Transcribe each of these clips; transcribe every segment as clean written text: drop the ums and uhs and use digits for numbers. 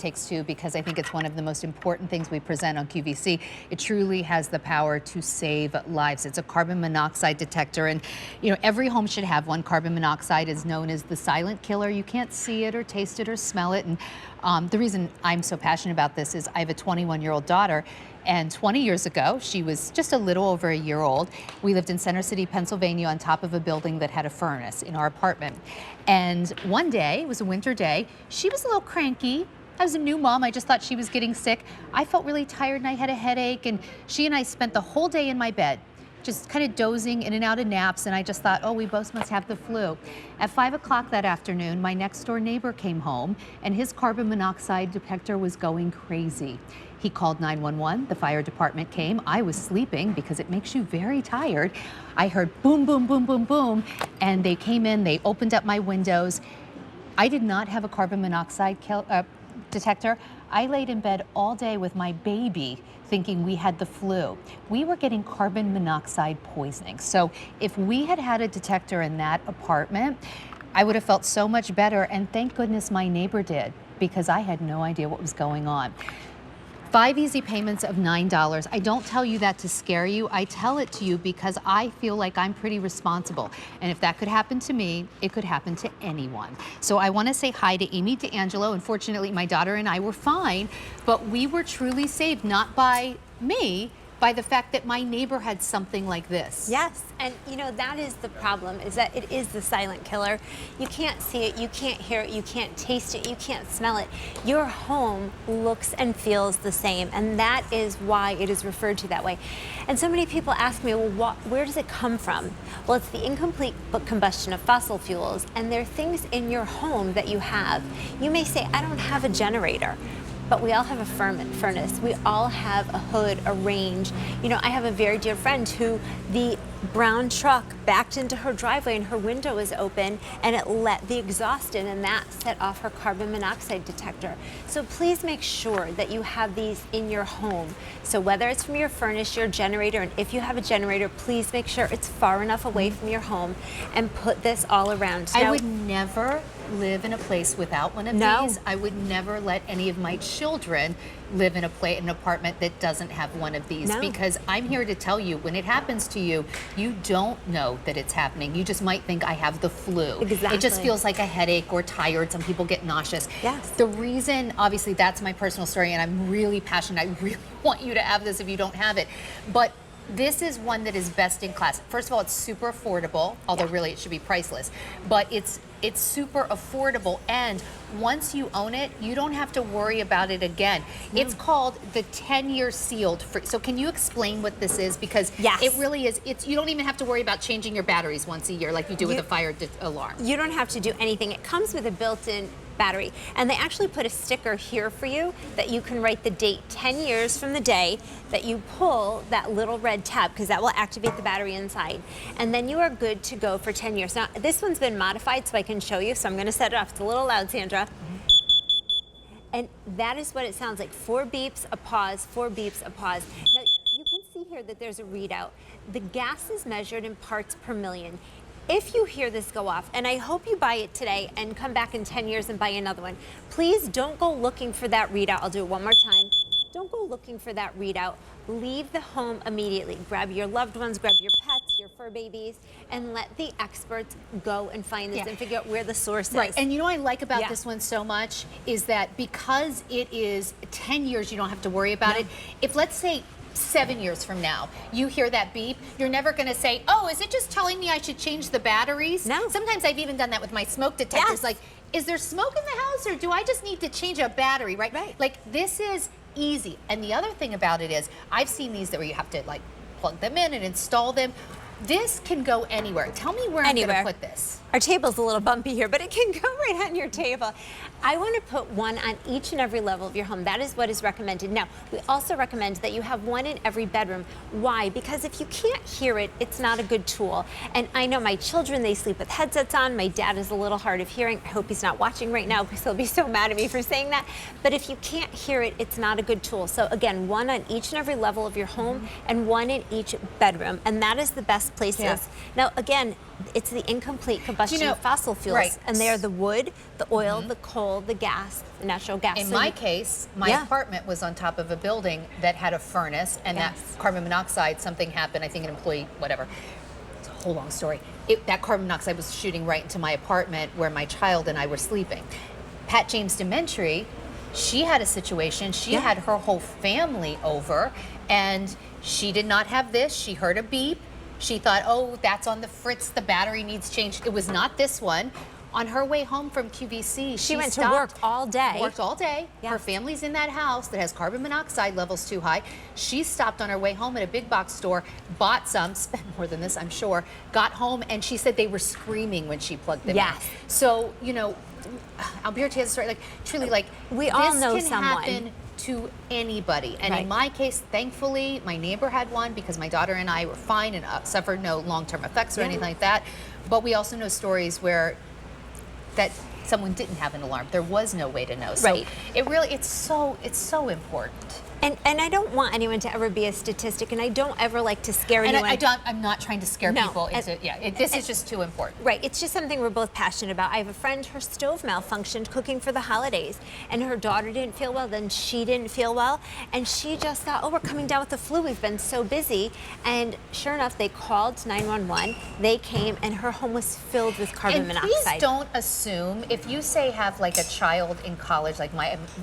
takes two, because I think it's one of the most important things we present on QVC. It truly has the power to save lives. It's a carbon monoxide detector, and you know, every home should have one. Carbon monoxide is known as the silent killer. You can't see it or taste it or smell it. And the reason I'm so passionate about this is I have a 21-year-old daughter, and 20 years ago, she was just a little over a year old. We lived in Center City, Pennsylvania, on top of a building that had a furnace in our apartment. And one day, it was a winter day, she was a little cranky. I was a new mom. I just thought she was getting sick. I felt really tired and I had a headache, and she and I spent the whole day in my bed, just kind of dozing in and out of naps, and I just thought, oh, we both must have the flu. At 5 o'clock that afternoon, my next door neighbor came home, and his carbon monoxide detector was going crazy. He called 911, the fire department came. I was sleeping because it makes you very tired. I heard boom, boom, boom, boom, boom, and they came in, they opened up my windows. I did not have a carbon monoxide detector. I laid in bed all day with my baby thinking we had the flu. We were getting carbon monoxide poisoning. So if we had had a detector in that apartment, I would have felt so much better, and thank goodness my neighbor did, because I had no idea what was going on. 5 easy payments of $9. I don't tell you that to scare you. I tell it to you because I feel like I'm pretty responsible. And if that could happen to me, it could happen to anyone. So I want to say hi to Amy DeAngelo. Unfortunately, my daughter and I were fine, but we were truly saved, not by me, by the fact that my neighbor had something like this. Yes, and you know, that is the problem, is that it is the silent killer. You can't see it, you can't hear it, you can't taste it, you can't smell it. Your home looks and feels the same, and that is why it is referred to that way. And so many people ask me, well, where does it come from? Well, it's the incomplete combustion of fossil fuels, and there are things in your home that you have. You may say, I don't have a generator. But we all have a furnace. We all have a hood, a range. You know, I have a very dear friend who the brown truck backed into her driveway and her window was open and it let the exhaust in, and that set off her carbon monoxide detector. So please make sure that you have these in your home. So whether it's from your furnace, your generator, and if you have a generator, please make sure it's far enough away from your home and put this all around. I would never live in a place without one of these. I would never let any of my children live in an apartment that doesn't have one of these, because I'm here to tell you, when it happens to you, you don't know that it's happening. You just might think, I have the flu. Exactly. It just feels like a headache or tired. Some people get nauseous. Yes. The reason, obviously, that's my personal story, and I'm really passionate. I really want you to have this if you don't have it. But this is one that is best in class. First of all, it's super affordable, although really it should be priceless. But it's super affordable, and once you own it, you don't have to worry about it again. It's called the 10-year sealed free. So can you explain what this is? Because it really is, you don't even have to worry about changing your batteries once a year like you do with a fire alarm. You don't have to do anything. It comes with a built-in battery, and they actually put a sticker here for you that you can write the date 10 years from the day that you pull that little red tab, because that will activate the battery inside, and then you are good to go for 10 years. Now this one's been modified so I can show you, so I'm going to set it off. It's a little loud, Sandra. And that is what it sounds like. 4 beeps, a pause, 4 beeps, a pause. Now you can see here that there's a readout. The gas is measured in parts per million. If you hear this go off, and I hope you buy it today and come back in 10 years and buy another one, please don't go looking for that readout. I'll do it one more time. Don't go looking for that readout. Leave the home immediately. Grab your loved ones, grab your pets, your fur babies, and let the experts go and find this and figure out where the source is. Right, and you know what I like about this one so much is that because it is 10 years, you don't have to worry about it. If, let's say, 7 years from now, you hear that beep, you're never going to say, oh, is it just telling me I should change the batteries? No. Sometimes I've even done that with my smoke detectors. Like, is there smoke in the house, or do I just need to change a battery, right? Like, this is easy. And the other thing about it is, I've seen these where you have to, like, plug them in and install them. This can go anywhere. Tell me where I'm going to put this. Our table's a little bumpy here, but it can go right on your table. I want to put one on each and every level of your home. That is what is recommended. Now, we also recommend that you have one in every bedroom. Why? Because if you can't hear it, it's not a good tool. And I know my children, they sleep with headsets on. My dad is a little hard of hearing. I hope he's not watching right now because he'll be so mad at me for saying that. But if you can't hear it, it's not a good tool. So again, one on each and every level of your home and one in each bedroom. And that is the best of places. Yeah. Now, again, it's the incomplete combustion of fossil fuels, right. and they are the wood, the oil, the coal, the gas, the natural gas. In So my you- case, my apartment was on top of a building that had a furnace, and that carbon monoxide, something happened, I think an employee, whatever. It's a whole long story. That carbon monoxide was shooting right into my apartment where my child and I were sleeping. Pat James Dementry, she had a situation. She had her whole family over, and she did not have this. She heard a beep. She thought, oh, that's on the fritz. The battery needs changed. It was not this one. On her way home from QVC, She went stopped, to work all day. Worked all day. Yes. Her family's in that house that has carbon monoxide levels too high. She stopped on her way home at a big box store, bought some, spent more than this, I'm sure, got home, and she said they were screaming when she plugged them in. So, you know, Alberti has a story, like, truly, like, we all this know can someone. happen to anybody. And in my case, thankfully, my neighbor had one because my daughter and I were fine and suffered no long-term effects or anything like that. But we also know stories where that someone didn't have an alarm. There was no way to know. So it really, it's so important. And I don't want anyone to ever be a statistic, and I don't ever like to scare anyone. I'm not trying to scare people into, this is just too important. Right, it's just something we're both passionate about. I have a friend, her stove malfunctioned cooking for the holidays, and her daughter didn't feel well, then she didn't feel well, and she just thought, oh, we're coming down with the flu, we've been so busy. And sure enough, they called 911, they came, and her home was filled with carbon monoxide. Please don't assume, if you say have like a child in college, like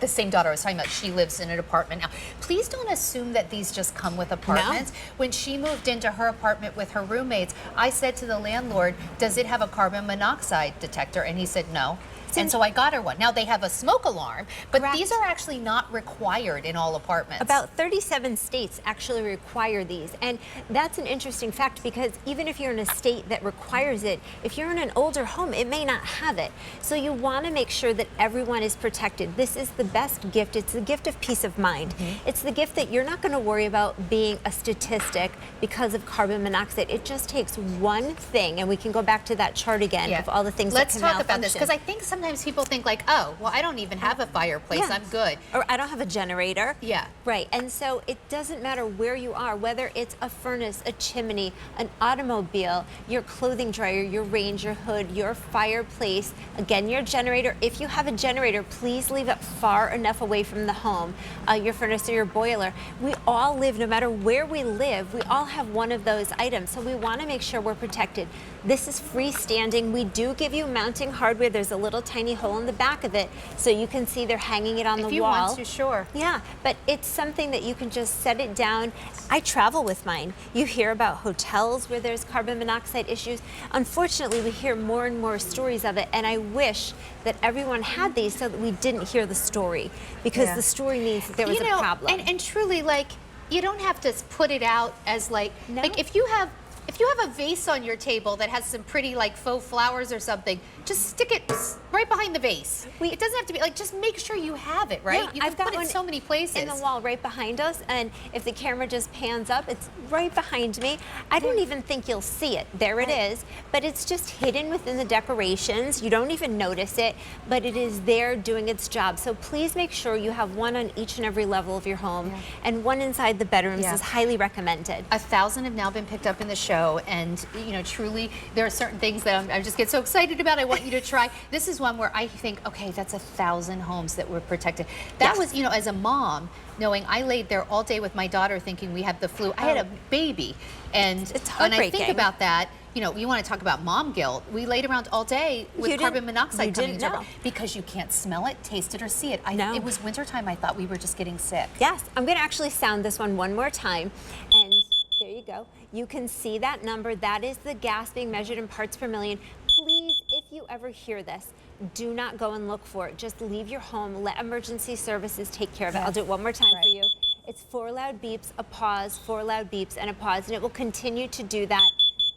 the same daughter I was talking about, she lives in an apartment now. Please don't assume that these just come with apartments. No. When she moved into her apartment with her roommates, I said to the landlord, does it have a carbon monoxide detector? And he said no. And so I got her one. Now they have a smoke alarm, but these are actually not required in all apartments. About 37 states actually require these. And that's an interesting fact because even if you're in a state that requires it, if you're in an older home, it may not have it. So you want to make sure that everyone is protected. This is the best gift. It's the gift of peace of mind. It's the gift that you're not going to worry about being a statistic because of carbon monoxide. It just takes one thing, and we can go back to that chart again of all the things that can malfunction. Let's talk about this, because I think sometimes people think like, oh, well, I don't even have a fireplace, I'm good. Or I don't have a generator. Yeah. Right, and so it doesn't matter where you are, whether it's a furnace, a chimney, an automobile, your clothing dryer, your range, your hood, your fireplace, again, your generator. If you have a generator, please leave it far enough away from the home, your furnace or your boiler. We all live, no matter where we live, we all have one of those items, so we want to make sure we're protected. This is freestanding. We do give you mounting hardware. There's a little tiny hole in the back of it, so you can see they're hanging it on the wall. If you want to, sure. Yeah, but it's something that you can just set it down. I travel with mine. You hear about hotels where there's carbon monoxide issues. Unfortunately, we hear more and more stories of it, and I wish that everyone had these so that we didn't hear the story, because the story means that there was a problem. And truly, like, you don't have to put it out as like if you have a vase on your table that has some pretty like faux flowers or something, just stick it right behind the vase. It doesn't have to be like, just make sure you have it, right? Yeah, you can I've got put it one in so many places. in the wall right behind us, and if the camera just pans up, it's right behind me. I don't even think you'll see it. There it is, but it's just hidden within the decorations. You don't even notice it, but it is there doing its job. So please make sure you have one on each and every level of your home, and one inside the bedrooms is highly recommended. 1,000 have now been picked up in the show, and you know, truly, there are certain things that I just get so excited about. I want you to try. This is one where I think, okay, that's 1,000 homes that were protected. That was, you know, as a mom, knowing I laid there all day with my daughter thinking we have the flu. I had a baby, and it's when I think heartbreaking. About that, you know, you want to talk about mom guilt. We laid around all day with carbon monoxide coming into because you can't smell it, taste it, or see it. It was wintertime. I thought we were just getting sick. Yes, I'm going to actually sound this one more time, and there you go. You can see that number. That is the gas being measured in parts per million. Please, if you ever hear this, do not go and look for it. Just leave your home. Let emergency services take care of it. I'll do it one more time for you. It's 4 loud beeps, a pause, 4 loud beeps, and a pause, and it will continue to do that,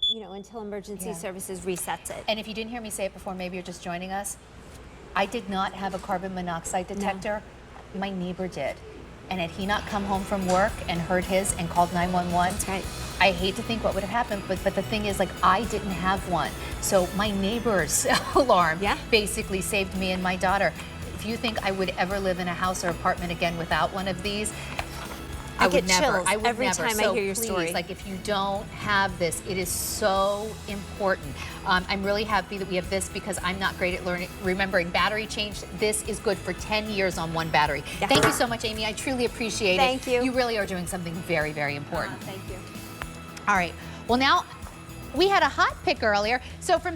you know, until emergency services resets it. And if you didn't hear me say it before, maybe you're just joining us. I did not have a carbon monoxide detector. No. My neighbor did. And had he not come home from work and heard his and called 911, that's right. I hate to think what would have happened, but the thing is, like, I didn't have one. So my neighbor's alarm basically saved me and my daughter. If you think I would ever live in a house or apartment again without one of these, I would get never. chills I would every never. time I So hear your please, story. like if you don't have this, it is so important. I'm really happy that we have this because I'm not great at remembering battery change. This is good for 10 years on one battery. Yeah. Thank you so much, Amy. I truly appreciate it. Thank you. You really are doing something very, very important. Thank you. All right. Well, now we had a hot pick earlier. So from